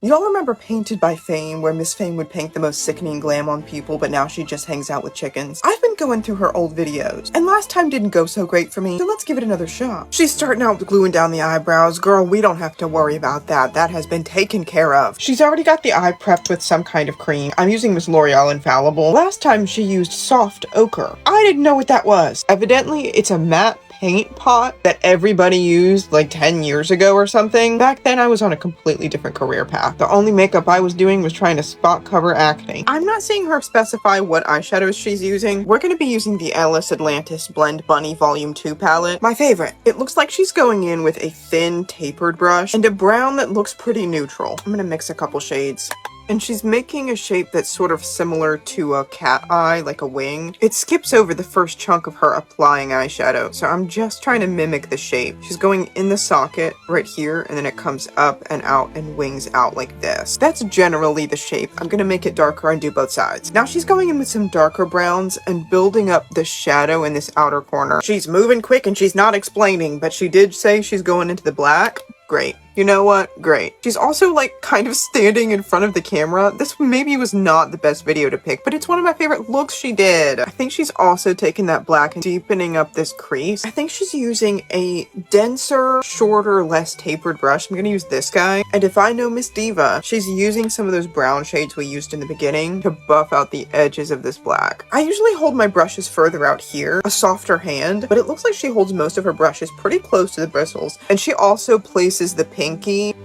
Y'all remember Painted by Fame, where Miss Fame would paint the most sickening glam on people, but now she just hangs out with chickens? I've been going through her old videos, and last time didn't go so great for me, so let's give it another shot. She's starting out with gluing down the eyebrows. Girl, we don't have to worry about that. That has been taken care of. She's already got the eye prepped with some kind of cream. I'm using Miss L'Oreal Infallible. Last time she used Soft Ochre. I didn't know what that was. Evidently, it's a matte paint pot that everybody used like 10 years ago or something. Back then I was on a completely different career path. The only makeup I was doing was trying to spot cover acne. I'm not seeing her specify what eyeshadows she's using. We're going to be using the Ellis Atlantis Blend Bunny Volume 2 palette. My favorite. It looks like she's going in with a thin tapered brush and a brown that looks pretty neutral. I'm going to mix a couple shades. And she's making a shape that's sort of similar to a cat eye, like a wing. It skips over the first chunk of her applying eyeshadow, so I'm just trying to mimic the shape. She's going in the socket right here, and then it comes up and out and wings out like this. That's generally the shape. I'm gonna make it darker and do both sides. Now she's going in with some darker browns and building up the shadow in this outer corner. She's moving quick and she's not explaining, but she did say she's going into the black. Great. You know what? Great. She's also like kind of standing in front of the camera. This maybe was not the best video to pick, but it's one of my favorite looks she did. I think she's also taking that black and deepening up this crease. I think she's using a denser, shorter, less tapered brush. I'm gonna use this guy. And if I know Miss Diva, she's using some of those brown shades we used in the beginning to buff out the edges of this black. I usually hold my brushes further out here, a softer hand, but it looks like she holds most of her brushes pretty close to the bristles. And she also places the pinky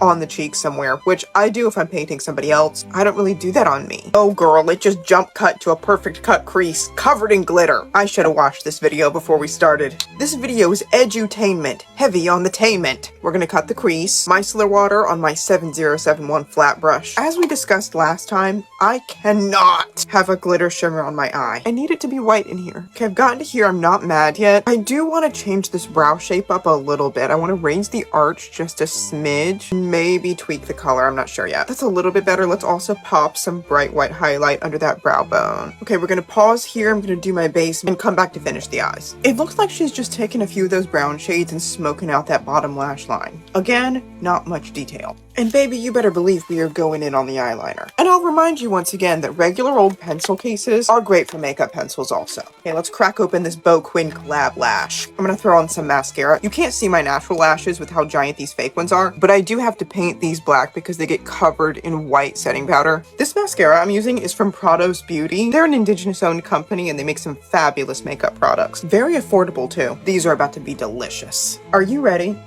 on the cheek somewhere, which I do if I'm painting somebody else. I don't really do that on me. Oh girl, it just jump cut to a perfect cut crease, covered in glitter. I should have watched this video before we started. This video is edutainment, heavy on the tainment. We're gonna cut the crease, micellar water on my 7071 flat brush. As we discussed last time, I cannot have a glitter shimmer on my eye. I need it to be white in here. Okay, I've gotten to here, I'm not mad yet. I do want to change this brow shape up a little bit. I want to raise the arch just a smidge, maybe tweak the color, I'm not sure yet. That's a little bit better. Let's also pop some bright white highlight under that brow bone. Okay, we're gonna pause here, I'm gonna do my base and come back to finish the eyes. It looks like she's just taking a few of those brown shades and smoking out that bottom lash line. Again, not much detail. And baby, you better believe we are going in on the eyeliner. And I'll remind you once again that regular old pencil cases are great for makeup pencils also. Okay, let's crack open this Beau Quinn collab lash. I'm gonna throw on some mascara. You can't see my natural lashes with how giant these fake ones are, but I do have to paint these black because they get covered in white setting powder. This mascara I'm using is from Prados Beauty. They're an indigenous owned company and they make some fabulous makeup products. Very affordable too. These are about to be delicious. Are you ready?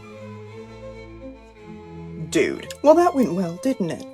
Dude. Well, that went well, didn't it?